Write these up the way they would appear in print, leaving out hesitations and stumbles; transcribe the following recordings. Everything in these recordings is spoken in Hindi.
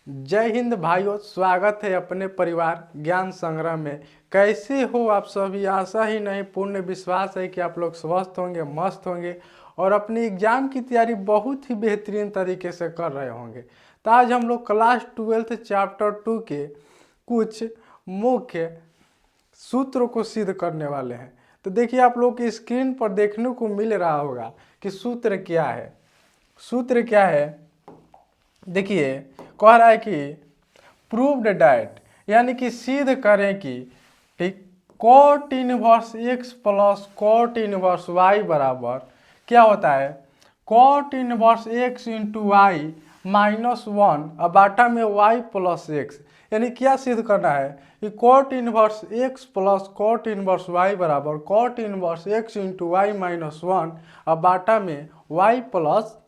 जय हिंद भाइयों, स्वागत है अपने परिवार ज्ञान संग्रह में। कैसे हो आप सभी? आशा ही नहीं पूर्ण विश्वास है कि आप लोग स्वस्थ होंगे, मस्त होंगे और अपनी एग्जाम की तैयारी बहुत ही बेहतरीन तरीके से कर रहे होंगे। तो आज हम लोग क्लास 12 चैप्टर 2 के कुछ मुख्य सूत्रों को सिद्ध करने वाले हैं। तो देखिए, आप लोग की स्क्रीन पर देखने को मिल रहा होगा कि सूत्र क्या है। सूत्र क्या है? देखिए, कह रहा है कि प्रूव्ड डैट, यानी कि सिद्ध करें कि ठीक cot inverse x plus cot inverse y बराबर क्या होता है, cot inverse x into y minus one अबाटा में वाई प्लस एक्स। यानी क्या सिद्ध करना है कि cot inverse x plus cot inverse y बराबर cot inverse x into y minus one अबाटा में वाई प्लस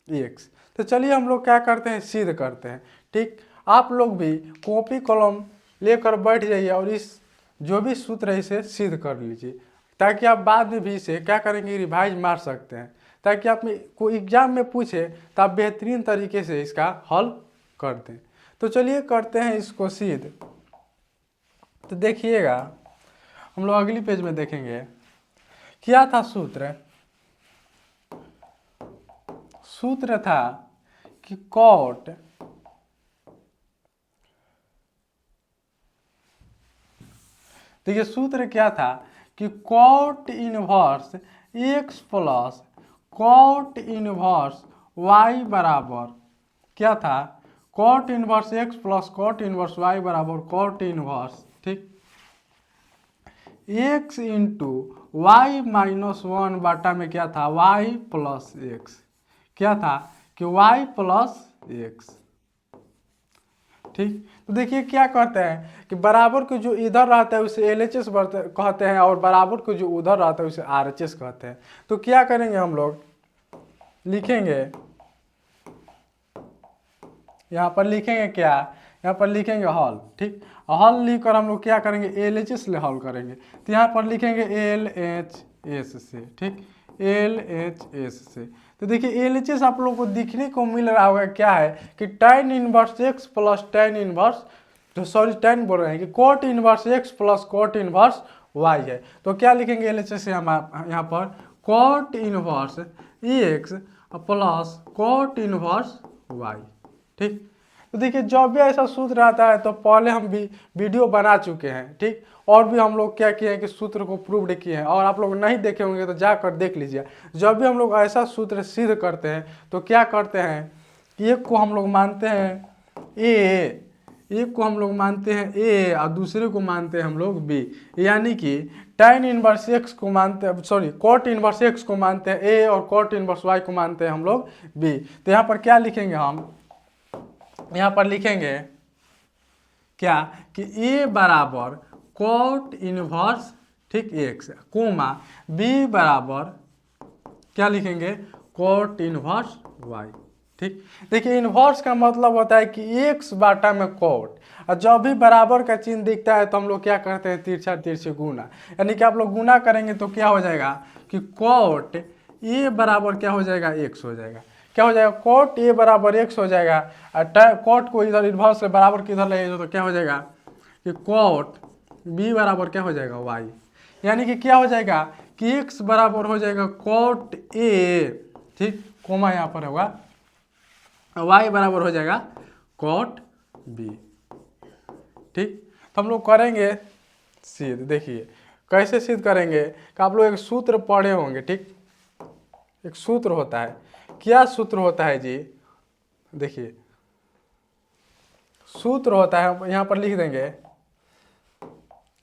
एक्स। तो चलिए हम लोग क्या करते हैं, सिद्ध करते हैं। ठीक, आप लोग भी कॉपी कलम लेकर बैठ जाइए और इस जो भी सूत्र है इसे सिद्ध कर लीजिए, ताकि आप बाद में भी इसे क्या करेंगे, रिवाइज मार सकते हैं, ताकि आप में कोई एग्जाम में पूछे तो आप बेहतरीन तरीके से इसका हल कर दें। तो चलिए करते हैं इसको सिद्ध। तो देखिएगा, हम लोग अगली पेज में देखेंगे क्या था सूत्र। सूत्र था कि कॉट देखिए सूत्र क्या था कि cot inverse x plus cot inverse y बराबर क्या था, cot inverse x plus cot inverse y बराबर कॉट इनवर्स ठीक x into y minus one बाटा में क्या था, वाई प्लस एक्स। क्या था कि वाई प्लस एक्स। ठीक, तो देखिए क्या कहते हैं कि बराबर को जो इधर रहता है उसे LHS कहते हैं और बराबर को जो उधर रहता है उसे RHS कहते हैं। तो क्या करेंगे, हम लोग लिखेंगे, यहाँ पर लिखेंगे क्या, यहाँ पर लिखेंगे हल। ठीक, हल लिखकर हम लोग क्या करेंगे, LHS ले हल करेंगे। तो यहाँ पर लिखेंगे LHS से। ठीक, LHS से। तो देखिए LHS आप लोगों को दिखने को मिल रहा होगा क्या है कि tan inverse x plus tan inverse, तो सॉरी tan बोल रहे हैं कि cot inverse x plus cot inverse y है। तो क्या लिखेंगे LHS से हम यहाँ पर, cot inverse x plus cot inverse y. ठीक, तो देखिए जब भी ऐसा सूत्र आता है तो पहले हम भी वीडियो बना चुके हैं। ठीक, और भी हम लोग क्या किए हैं कि सूत्र को प्रूव्ड किए हैं, और आप लोग नहीं देखे होंगे तो जाकर देख लीजिए। जब भी हम लोग ऐसा सूत्र सिद्ध करते हैं तो क्या करते हैं कि एक को हम लोग मानते हैं ए, एक को हम लोग मानते हैं ए और दूसरे को मानते हैं हम लोग बी। यानी कि tan इनवर्स एक्स को मानते हैं, सॉरी कॉट इनवर्स एक्स को मानते हैं ए और कॉट इनवर्स वाई को मानते हैं हम लोग बी। तो यहाँ पर क्या लिखेंगे, हम यहाँ पर लिखेंगे क्या कि ए बराबर कॉट इनवर्स ठीक एक्स कोमा बी बराबर क्या लिखेंगे, कॉट इनवर्स वाई। ठीक, देखिए इनवर्स का मतलब होता है कि एक्स बाटा में कॉट, और जब भी बराबर का चिन्ह दिखता है तो हम लोग क्या करते हैं, तिरछा तिरछे गुना। यानी कि आप लोग गुना करेंगे तो क्या हो जाएगा कि कॉट ए बराबर क्या हो जाएगा, एक्स हो जाएगा। क्या हो जाएगा, कॉट ए बराबर एक्स हो जाएगा, और कॉट को इधर इनवर्स से बराबर किधर ले तो क्या हो जाएगा कि कॉट बी बराबर क्या हो जाएगा, वाई। यानी कि क्या हो जाएगा कि एक्स बराबर हो जाएगा कॉट ए, ठीक, कोमा यहाँ पर होगा, वाई बराबर हो जाएगा कॉट बी। ठीक, तो हम लोग करेंगे सिद्ध। देखिए कैसे सिद्ध करेंगे कि आप लोग एक सूत्र पढ़े होंगे। ठीक, एक सूत्र होता है, क्या सूत्र होता है जी, देखिए सूत्र होता है, यहाँ पर लिख देंगे,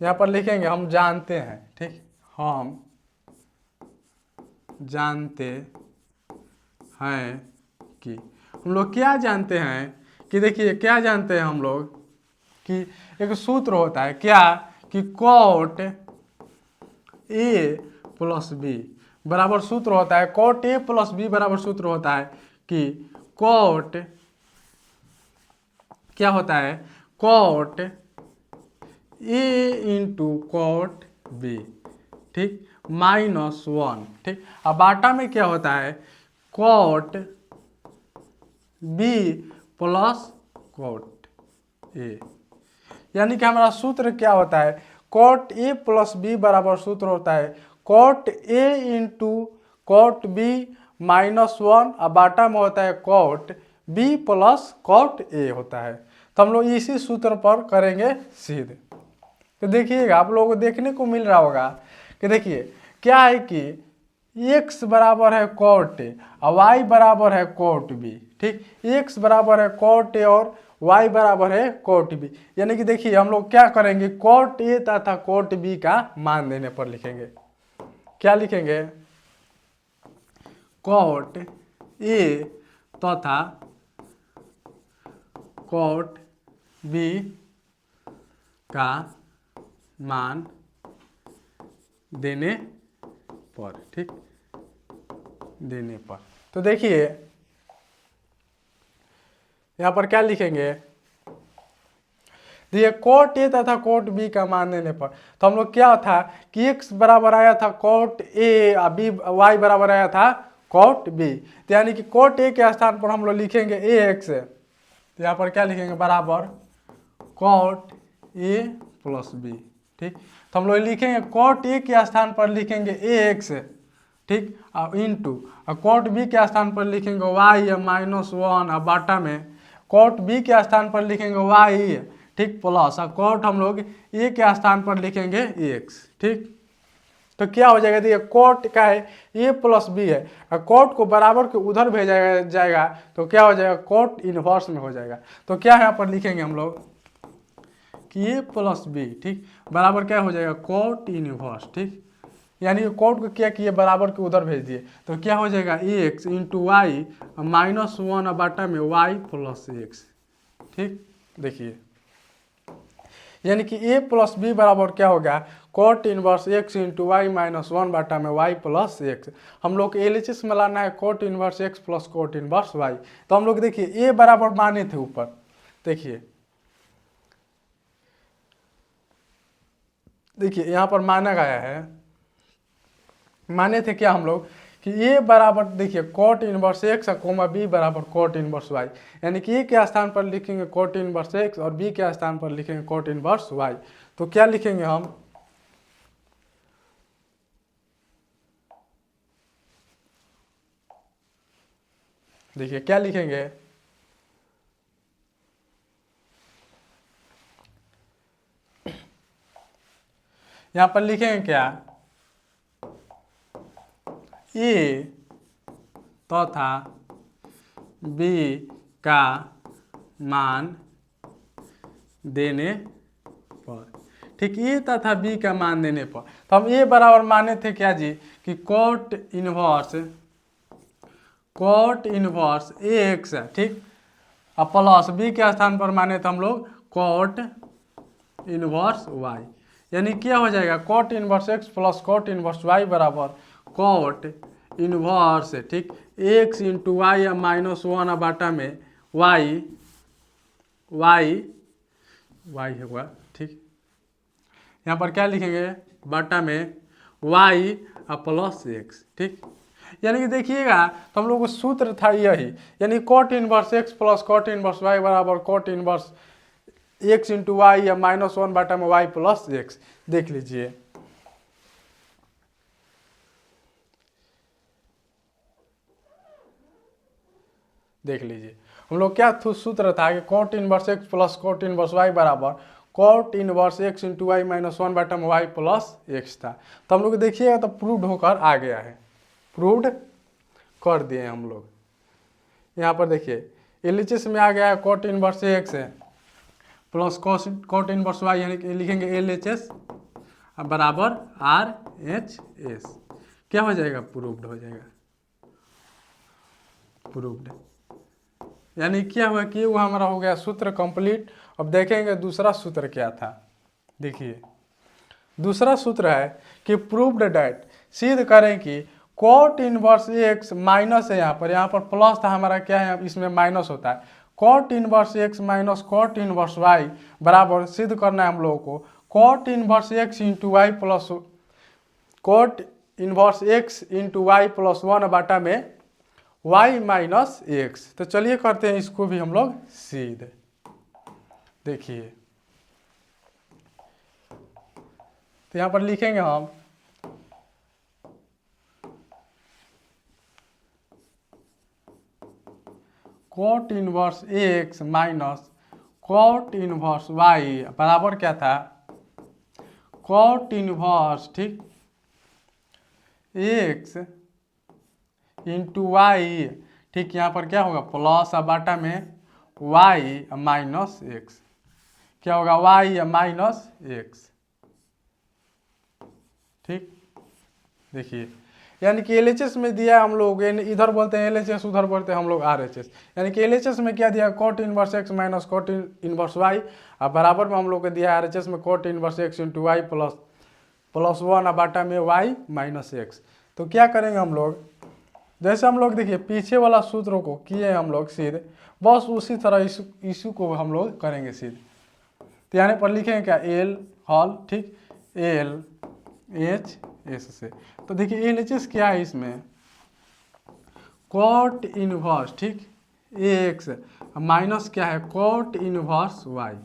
यहाँ पर लिखेंगे हम जानते हैं। ठीक, हम जानते हैं कि, हम लोग क्या जानते हैं कि देखिए क्या जानते हैं हम लोग कि एक सूत्र होता है क्या कि कॉट ए प्लस बी बराबर सूत्र होता है, कॉट ए प्लस बी बराबर सूत्र होता है कि कॉट क्या होता है, cot A into cot B. ठीक, माइनस वन। ठीक, अब बाटा में क्या होता है, cot B plus cot A, यानी कि हमारा सूत्र क्या होता है, कॉट ए प्लस बी बराबर सूत्र होता है cot A into cot B minus 1 और बाटा में होता है cot B plus cot A होता है। तो हम लोग इसी सूत्र पर करेंगे सिद्ध। तो देखिएगा आप लोगों को देखने को मिल रहा होगा कि देखिए क्या है कि x बराबर है कॉट ए और y बराबर है कॉट बी, ठीक, x बराबर है कॉट ए और y बराबर है कॉट बी, यानी कि देखिए हम लोग क्या करेंगे कॉट ए तथा कॉट बी का मान देने पर लिखेंगे, क्या लिखेंगे, कॉट ए तथा कॉट बी का मान देने पर, ठीक, देने पर। तो देखिए यहां पर क्या लिखेंगे, देखिए कॉट ए तथा कॉट बी का मान देने पर, तो हम लोग क्या था कि x बराबर आया था कॉट ए और बी y बराबर आया था कॉट बी, तो यानी कि कॉट ए के स्थान पर हम लोग लिखेंगे ए एक्स, तो यहाँ पर क्या लिखेंगे बराबर कॉट ए प्लस बी, ठीक, तो हम लोग लिखेंगे कॉट ए के स्थान पर लिखेंगे ए एक्स, ठीक, और इंटू और कॉट बी के स्थान पर लिखेंगे वाई माइनस 1 और बाटा में कॉट बी के स्थान पर लिखेंगे वाई, ठीक, प्लस और कॉट हम लोग ए के स्थान पर लिखेंगे एक्स, ठीक। तो क्या हो जाएगा, देखिए कॉट का है ए प्लस बी है और कॉट को बराबर के उधर भेजा जाएगा तो क्या हो जाएगा कॉट इनवर्स में हो जाएगा। तो क्या यहाँ पर लिखेंगे हम लोग कि ए प्लस बी, ठीक, बराबर क्या हो जाएगा कॉट इनवर्स, ठीक, यानी कि कॉट को क्या किए बराबर के उधर भेज दिए तो क्या हो जाएगा एक्स इंटू वाई माइनस 1 बाटा में वाई प्लस एक्स, ठीक। देखिए यानी कि ए प्लस बी बराबर क्या होगा cot inverse x into y minus 1 बाटा में वाई प्लस एक्स। हम लोग एलएचएस में लाना है cot inverse x plus cot inverse y. तो हम लोग देखिए ए बराबर माने थे ऊपर, देखिए यहाँ पर माना गया है, माने थे क्या हम लोग कि ए बराबर देखिए cot inverse x comma B बराबर कॉट इनवर्स वाई, यानी कि ए के स्थान पर लिखेंगे कॉट इनवर्स एक्स और बी के स्थान पर लिखेंगे कॉट इनवर्स वाई। तो क्या लिखेंगे हम, देखिए क्या लिखेंगे, यहां पर लिखेंगे क्या ए तथा बी का मान देने पर, ठीक, ए तथा बी का मान देने पर। तो हम ए बराबर माने थे क्या जी कि कॉट इनवर्स ए एक्स है, ठीक, और प्लस बी के स्थान पर माने तो हम लोग कॉट इनवर्स वाई, यानी क्या हो जाएगा cot inverse x plus cot inverse y बराबर कॉट इनवर्स, ठीक, एक्स इंटू वाई माइनस 1 बाटा में वाई होगा, ठीक, यहाँ पर क्या लिखेंगे बाटा में वाई प्लस एक्स, ठीक, यानी कि देखिएगा तो हम लोग को सूत्र था यही, यानी cot inverse x plus cot inverse y बराबर cot inverse x into y या माइनस 1 बाटा में वाई प्लस एक्स। देख लीजिए हम लोग क्या सूत्र था कि cot inverse x plus cot inverse y बराबर cot inverse x into y minus 1 बाटा में वाई प्लस एक्स था। तो हम लोग देखिएगा तो प्रूव्ड होकर आ गया है, प्रूव्ड कर दिए हम लोग। यहाँ पर देखिए एलएचएस में आ गया है कॉट इनवर्स एक्स है प्लस कॉट इनवर्स वाई, यानी कि लिखेंगे एलएचएस बराबर आरएचएस, क्या हो जाएगा प्रूव्ड हो जाएगा, प्रूव्ड, यानी क्या हुआ कि वो हमारा हो गया सूत्र कंप्लीट। अब देखेंगे दूसरा सूत्र क्या था, देखिए दूसरा सूत्र है कि प्रूव्ड डैट, सिद्ध करें कि कॉट इनवर्स एक्स माइनस है, यहाँ पर प्लस था हमारा, क्या है इसमें माइनस होता है, cot inverse x minus cot inverse y बराबर सिद्ध करना है हम लोगों को cot inverse x into y plus cot inverse x into y plus 1 बाटा में वाई माइनस एक्स। तो चलिए करते हैं इसको भी हम लोग सिद्ध। देखिए, तो यहाँ पर लिखेंगे हम cot inverse x minus cot inverse y बराबर क्या था, कॉट इनवर्स, ठीक, एक्स इंटू वाई, ठीक, यहाँ पर क्या होगा प्लस और बाटा में वाई माइनस एक्स, क्या होगा वाई माइनस एक्स, ठीक। देखिए, यानी कि एलएचएस में दिया हम लोग, इधर बोलते हैं एलएचएस, उधर बोलते हैं हम लोग आरएचएस, यानी कि एलएचएस में क्या दिया cot inverse x minus cot inverse y, और बराबर में हम लोग को दिया आरएचएस में cot inverse x into y plus 1 और बाटा में वाई माइनस एक्स। तो क्या करेंगे हम लोग, जैसे हम लोग देखिए पीछे वाला सूत्रों को किए हम लोग सीधे, बस उसी तरह इशू को हम लोग करेंगे सीधे। तो यहाँ पर लिखेंगे क्या एल हॉल, ठीक, एल एच एस से। तो देखिए एल एच एस क्या है, इसमें कॉट इनवर्स, ठीक, एक्स माइनस क्या है कॉट इनवर्स वाई,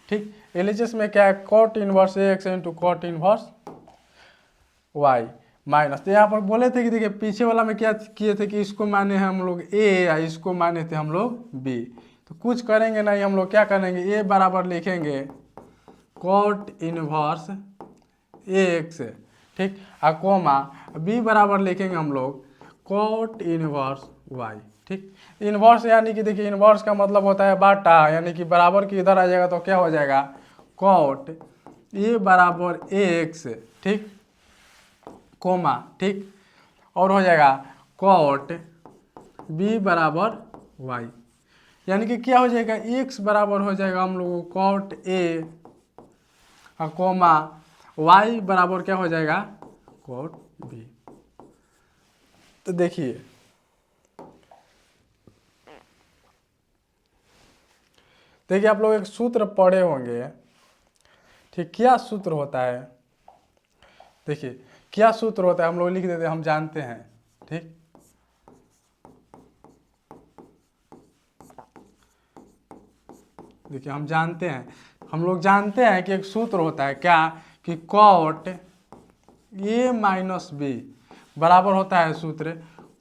ठीक। एल एच एस में क्या है cot inverse x into cot inverse y minus. तो यहाँ पर बोले थे कि देखिए पीछे वाला में क्या किए थे कि इसको माने हैं हम लोग ए या इसको माने थे हम लोग बी। तो कुछ करेंगे नहीं, हम लोग क्या करेंगे ए बराबर लिखेंगे कॉट इनवर्स एक्स, ठीक, और कोमा बी बराबर लिखेंगे हम लोग कॉट इनवर्स वाई, ठीक। इनवर्स यानी कि देखिए इनवर्स का मतलब होता है बाटा, यानी कि बराबर की इधर आ जाएगा तो क्या हो जाएगा कॉट ए बराबर एक्स, ठीक, कोमा, ठीक, और हो जाएगा कॉट बी बराबर वाई, यानी कि क्या हो जाएगा एक्स बराबर हो जाएगा हम लोग कॉट ए और कोमा वाई बराबर क्या हो जाएगा कॉट बी। तो देखिए आप लोग एक सूत्र पढ़े होंगे, ठीक, क्या सूत्र होता है, देखिए क्या सूत्र होता है हम लोग लिख देते हैं, हम जानते हैं, ठीक। देखिए हम लोग जानते हैं कि एक सूत्र होता है क्या, कि कॉट ए माइनस बी बराबर होता है सूत्र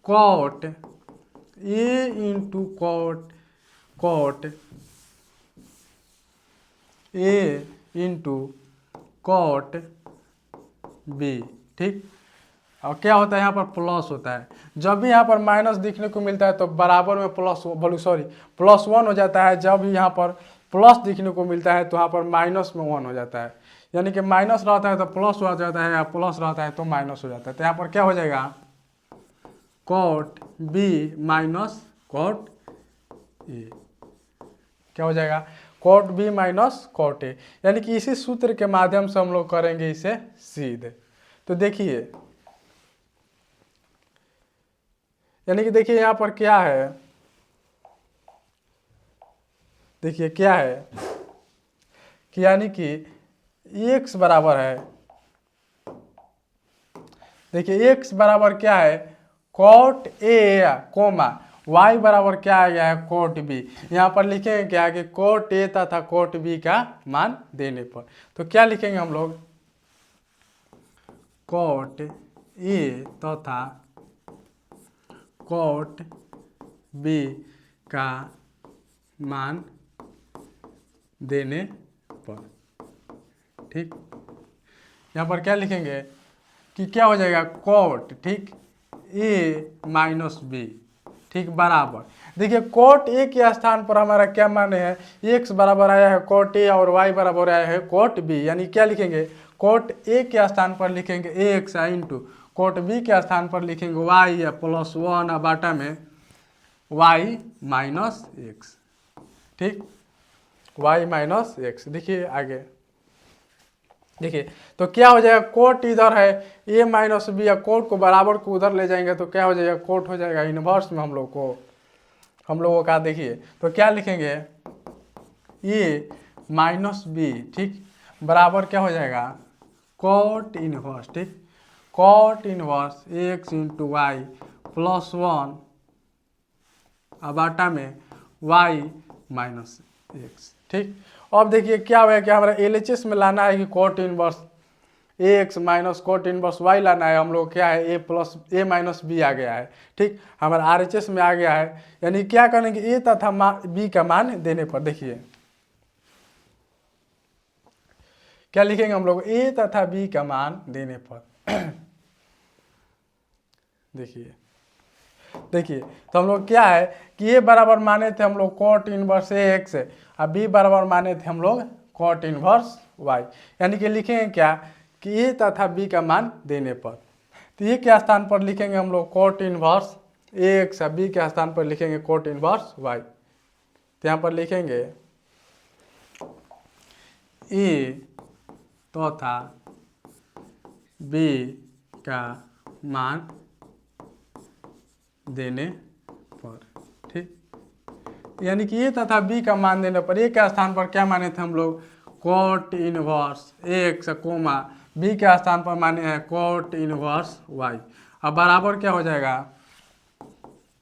cot A into cot A into cot B, ठीक। और क्या होता है यहाँ पर प्लस होता है, जब भी यहाँ पर माइनस दिखने को मिलता है तो बराबर में प्लस 1 हो जाता है, जब भी यहाँ पर प्लस दिखने को मिलता है तो यहाँ पर माइनस में 1 हो जाता है, यानी कि माइनस रहता है तो प्लस हो जाता है या प्लस रहता है तो माइनस हो जाता है। तो यहाँ पर क्या हो जाएगा cot B minus cot A, क्या हो जाएगा cot B minus cot A, यानी कि इसी सूत्र के माध्यम से हम लोग करेंगे इसे सीधे। तो देखिए यानी कि देखिए यहाँ पर क्या है, देखिए क्या है कि यानी कि x बराबर है, देखिए x बराबर क्या है कॉट ए कोमा y बराबर क्या आ गया है कॉट बी। यहाँ पर लिखेंगे क्या कि कॉट ए तथा कॉट बी का मान देने पर, तो क्या लिखेंगे हम लोग कॉट ए तथा कॉट बी का मान देने पर, ठीक। यहाँ पर क्या लिखेंगे कि क्या हो जाएगा कॉट, ठीक, ए माइनस बी, ठीक, बराबर देखिए कॉट ए के स्थान पर हमारा क्या माने हैं एक्स बराबर आया है कॉट ए और वाई बराबर आया है कॉट बी, यानी क्या लिखेंगे कॉट ए के स्थान पर लिखेंगे एक्स इंटू कॉट बी के स्थान पर लिखेंगे वाई या प्लस 1 बाटा में वाई माइनस एक्स, ठीक, वाई माइनस एक्स। देखिए आगे देखिए तो क्या हो जाएगा कोट इधर है ए माइनस बी या कोट को बराबर को उधर ले जाएंगे तो क्या हो जाएगा कोट हो जाएगा इनवर्स में हम लोगों का। देखिए तो क्या लिखेंगे ए माइनस बी, ठीक, बराबर क्या हो जाएगा कोट इनवर्स, ठीक, cot inverse x into y plus 1 बाटा में वाई माइनस एक्स। ठीक, अब देखिए क्या हुआ कि हमारा LHS में लाना है कि cot inverse AX minus cot inverse y लाना है, हम लोग क्या है A plus A minus B आ गया है। ठीक, हमारा RHS में आ गया है, यानी क्या करेंगे A तथा B का मान देने पर देखिए क्या लिखेंगे हम लोग A तथा B का मान देने पर देखिए तो हम लोग क्या है कि A बराबर माने थे हम लोग कॉट इनवर्स AX और B बराबर माने थे हम लोग कॉट इनवर्स Y, यानी कि लिखेंगे क्या कि A तथा B का मान देने पर, तो ये के स्थान पर लिखेंगे हम लोग कॉट इनवर्स AX और B के स्थान पर लिखेंगे कॉट इनवर्स Y। तो यहाँ पर लिखेंगे A तथा B का मान देने पर। ठीक, यानी कि A तथा B का मान देने पर A के स्थान पर क्या माने थे हम लोग cot inverse AX comma B के स्थान पर माने हैं कॉट इनवर्स Y। अब बराबर क्या हो जाएगा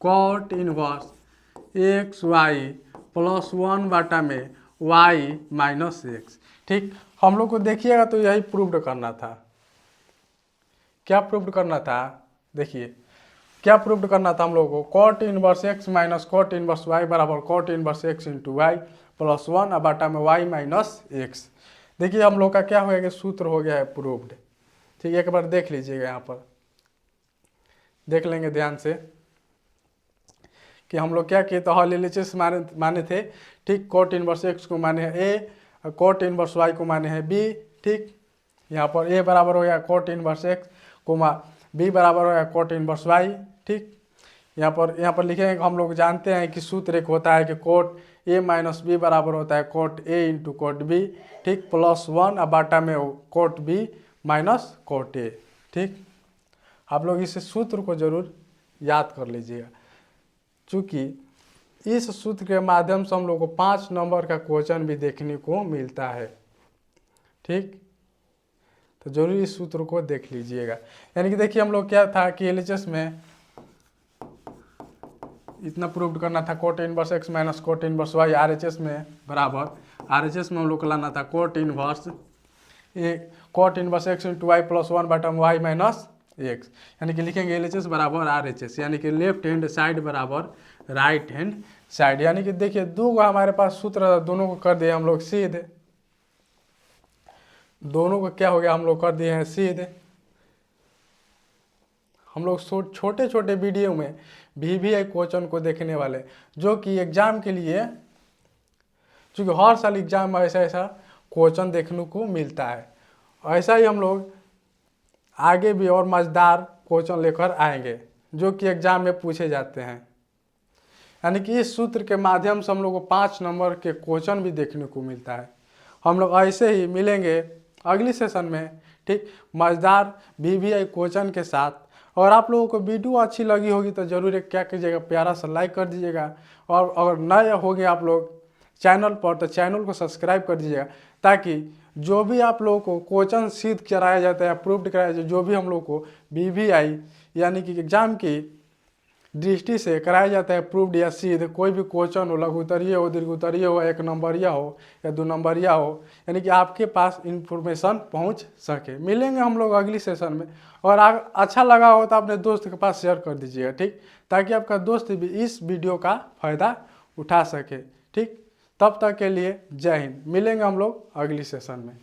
कॉट इनवर्स XY प्लस 1 बटा में Y माइनस एक्स। ठीक, हम लोग को देखिएगा तो यही प्रूव करना था। क्या प्रूव करना था, देखिए क्या प्रूव करना था हम लोगों को cot inverse x minus cot inverse y बराबर cot inverse x into y plus 1 और बटा में वाई माइनस एक्स। देखिए हम लोग का क्या हो गया कि सूत्र हो गया है प्रूव्ड। ठीक, एक बार देख लीजिएगा, यहाँ पर देख लेंगे ध्यान से कि हम लोग क्या किए तो हॉल LHS माने थे। ठीक, कॉट इनवर्स एक्स को माने हैं ए और कॉट इनवर्स वाई को माने हैं बी। ठीक, यहाँ पर ए बराबर हो गया cot inverse x comma B बराबर हो गया कॉट इनवर्स वाई। ठीक, यहाँ पर लिखेंगे हम लोग जानते हैं कि सूत्र एक होता है कि कोट ए माइनस बी बराबर होता है cot A into cot B. ठीक, प्लस 1 और बाटा में cot B minus cot A. ठीक, आप लोग इस सूत्र को जरूर याद कर लीजिएगा, चूँकि इस सूत्र के माध्यम से हम लोग को 5 नंबर का क्वेश्चन भी देखने को मिलता है। ठीक, तो जरूर इस सूत्र को देख लीजिएगा। यानी कि देखिए हम लोग क्या था कि LHS में इतना प्रूव करना था cot inverse x minus cot inverse y, RHS में बराबर RHS में हम लोग को लाना था cot inverse x into y plus 1 बटा वाई माइनस एक्स, यानी कि लिखेंगे LHS बराबर RHS, यानी कि लेफ्ट हैंड साइड बराबर राइट हैंड साइड। यानी कि देखिए दो हमारे पास सूत्र, दोनों को कर दिए हम लोग सीधे, दोनों को क्या हो गया हम लोग कर दिए हैं सीधे। हम लोग छोटे छोटे वीडियो में VVI क्वेश्चन को देखने वाले, जो कि एग्जाम के लिए, चूँकि हर साल एग्जाम में ऐसा क्वेश्चन देखने को मिलता है, ऐसा ही हम लोग आगे भी और मज़ेदार क्वेश्चन लेकर आएंगे जो कि एग्जाम में पूछे जाते हैं। यानी कि इस सूत्र के माध्यम से हम लोग को 5 नंबर के क्वेश्चन भी देखने को मिलता है। हम लोग ऐसे ही मिलेंगे अगली सेशन में। ठीक, मज़ेदार VVI क्वेश्चन के साथ। और आप लोगों को वीडियो अच्छी लगी होगी तो ज़रूर एक क्या कीजिएगा, प्यारा सा लाइक कर दीजिएगा, और अगर नए होंगे आप लोग चैनल पर तो चैनल को सब्सक्राइब कर दीजिएगा, ताकि जो भी आप लोगों को क्वेश्चन सिद्ध कराया जाता है, अप्रूव्ड कराया जाता है, जो भी हम लोग को VVI यानी कि एग्जाम की दृष्टि से कराया जाता है प्रूव्ड या सिद्ध, कोई भी क्वेश्चन हो, लघु उत्तरीय हो, दीर्घ उत्तरीय हो, 1 नंबरिया हो या 2 नंबरिया हो, यानी कि आपके पास इंफॉर्मेशन पहुंच सके। मिलेंगे हम लोग अगली सेशन में, और अच्छा लगा हो तो अपने दोस्त के पास शेयर कर दीजिएगा। ठीक, ताकि आपका दोस्त भी इस वीडियो का फ़ायदा उठा सके। ठीक, तब तक के लिए जय हिंद। मिलेंगे हम लोग अगली सेशन में।